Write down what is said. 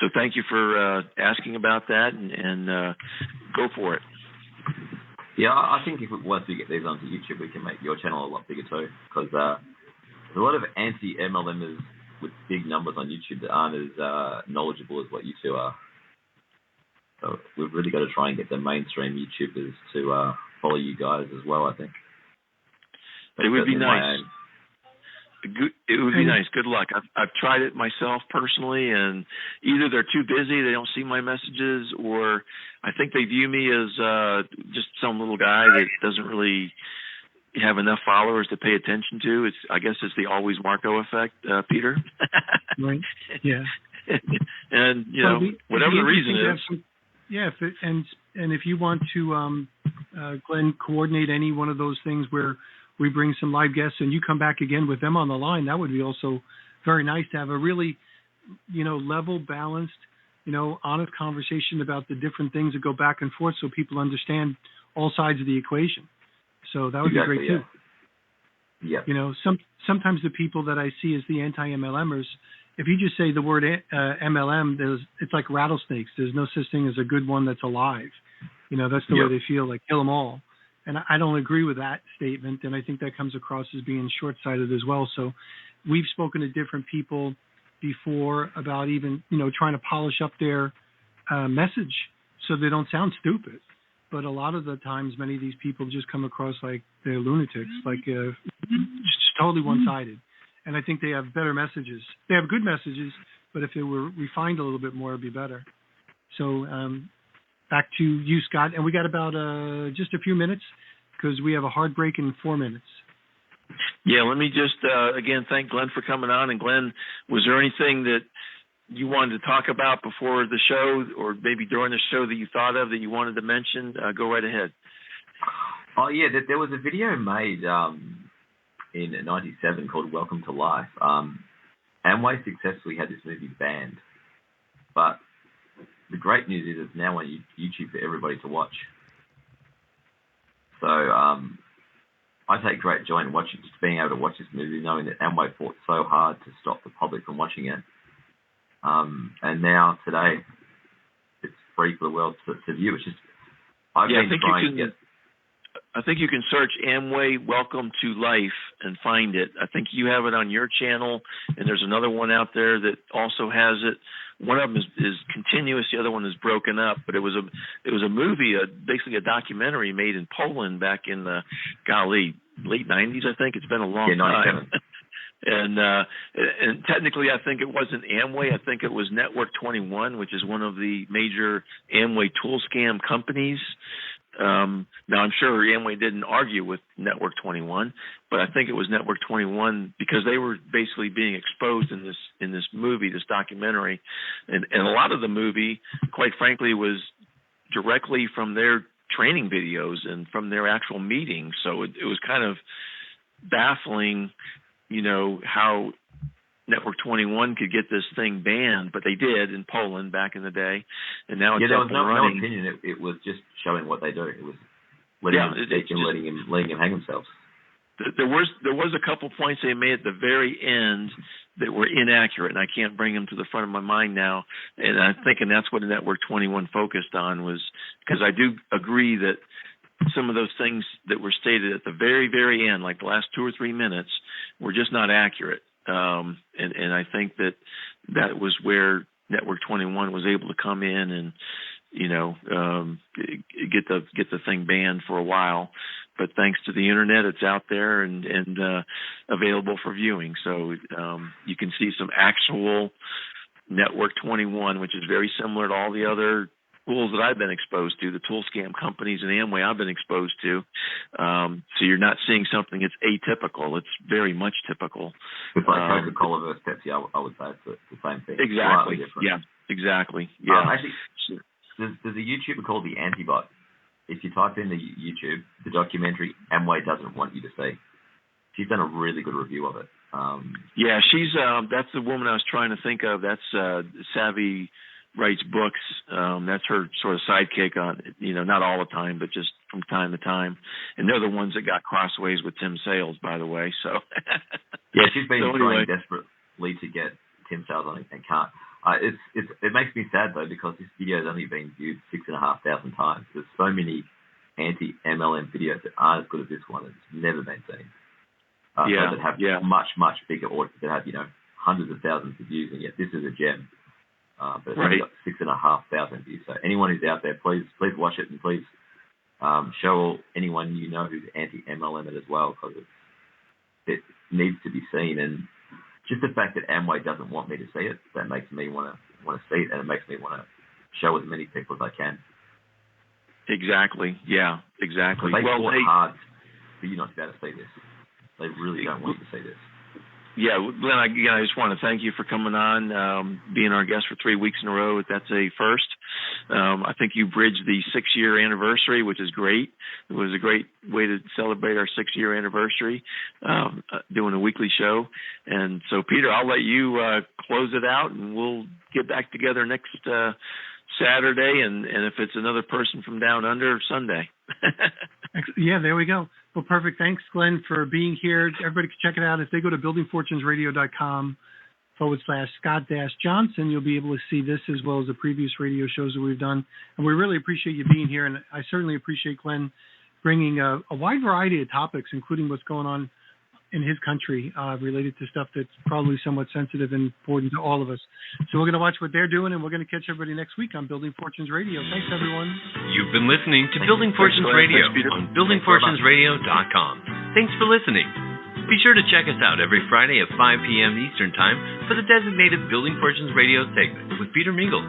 So thank you for asking about that, and go for it. Yeah, I think once we get these onto YouTube, we can make your channel a lot bigger too, because there's a lot of anti-MLMers with big numbers on YouTube that aren't as knowledgeable as what you two are. So we've really got to try and get the mainstream YouTubers to follow you guys as well, I think. It would be nice. It would be nice. Good luck. I've tried it myself personally, and either they're too busy, they don't see my messages, or I think they view me as just some little guy that doesn't really have enough followers to pay attention to. I guess it's the always Marco effect, Peter. Right. Yeah. And whatever the reason is. Yeah, and if you want to, Glenn, coordinate any one of those things where we bring some live guests and you come back again with them on the line, that would be also very nice to have a really, level, balanced, honest conversation about the different things that go back and forth so people understand all sides of the equation. So that would be great too. Yeah. Sometimes the people that I see as the anti-MLMers, if you just say the word MLM, it's like rattlesnakes. There's no such thing as a good one that's alive. That's the way they feel, like kill them all. And I don't agree with that statement, and I think that comes across as being short-sighted as well. So we've spoken to different people before about even, trying to polish up their message so they don't sound stupid. But a lot of the times, many of these people just come across like they're lunatics, like just totally one-sided. And I think they have better messages. They have good messages, but if they were refined a little bit more, it'd be better. So back to you, Scott. And we got about just a few minutes because we have a hard break in 4 minutes. Yeah, let me just, again, thank Glenn for coming on. And Glenn, was there anything that you wanted to talk about before the show or maybe during the show that you thought of that you wanted to mention? Go right ahead. Oh, yeah, there was a video made in 97 called Welcome to Life. Amway successfully had this movie banned. But the great news is it's now on YouTube for everybody to watch. So I take great joy in just being able to watch this movie, knowing that Amway fought so hard to stop the public from watching it. And now, today, it's free for the world to view. It's just, I think you can search Amway Welcome to Life and find it. I think you have it on your channel, and there's another one out there that also has it. One of them is continuous, the other one is broken up. But it was a movie, basically a documentary made in Poland back in the late 90s. I think it's been a long time. And technically, I think it wasn't Amway. I think it was Network 21, which is one of the major Amway tool scam companies. Now, I'm sure Amway didn't argue with Network 21, but I think it was Network 21 because they were basically being exposed in this movie, this documentary, and a lot of the movie, quite frankly, was directly from their training videos and from their actual meetings. So it was kind of baffling, how Network 21 could get this thing banned, but they did in Poland back in the day, and now it's up and running. No opinion. It was just showing what they do. It was letting him hang himself. There was a couple points they made at the very end that were inaccurate, and I can't bring them to the front of my mind now. And I'm thinking that's what Network 21 focused on, was because I do agree that some of those things that were stated at the very, very end, like the last 2 or 3 minutes, were just not accurate. And I think that was where Network 21 was able to come in and, get the thing banned for a while. But thanks to the internet, it's out there and available for viewing. So you can see some actual Network 21, which is very similar to all the other tools that I've been exposed to, the tool scam companies and Amway I've been exposed to. So you're not seeing something that's atypical. It's very much typical. It's like Coca-Cola versus Pepsi, I would say. It's the same thing. Exactly. Yeah, exactly. Yeah. Actually, there's a YouTuber called the Antibot. If you type in the YouTube, the documentary Amway doesn't want you to see, she's done a really good review of it. Yeah, she's that's the woman I was trying to think of. That's Savvy writes books. That's her sort of sidekick on, not all the time, but just from time to time. And they're the ones that got crossways with Tim Sales, by the way. So yeah, she's been trying desperately to get Tim Sales on and can't. It makes me sad though, because this video has only been viewed 6,500 times. There's so many anti-MLM videos that aren't as good as this one. It's never been seen. That have much bigger audience, that have hundreds of thousands of views, and yet this is a gem. But it's only got 6,500 views. So anyone who's out there, please watch it, and please show anyone you know who's anti-MLM it as well, because it needs to be seen. And just the fact that Amway doesn't want me to see it, that makes me want to see it, and it makes me want to show as many people as I can. Exactly. Yeah. Exactly. They fought hard for you not to be able to see this. They really don't want you to see this. Yeah, Glenn, I just want to thank you for coming on, being our guest for 3 weeks in a row. That's a first. I think you bridged the 6-year anniversary, which is great. It was a great way to celebrate our 6-year anniversary, doing a weekly show. And so, Peter, I'll let you close it out, and we'll get back together next Saturday, and if it's another person from down under, Sunday. Yeah, there we go. Well, perfect. Thanks, Glenn, for being here. Everybody can check it out. If they go to buildingfortunesradio.com/Scott-Johnson, you'll be able to see this as well as the previous radio shows that we've done. And we really appreciate you being here. And I certainly appreciate Glenn bringing a wide variety of topics, including what's going on in his country related to stuff that's probably somewhat sensitive and important to all of us. So we're going to watch what they're doing, and we're going to catch everybody next week on Building Fortunes Radio. Thanks, everyone. You've been listening to Building Fortunes Radio on buildingfortunesradio.com. Thanks for listening. Be sure to check us out every Friday at 5 p.m. Eastern Time for the designated Building Fortunes Radio segment with Peter Mingles.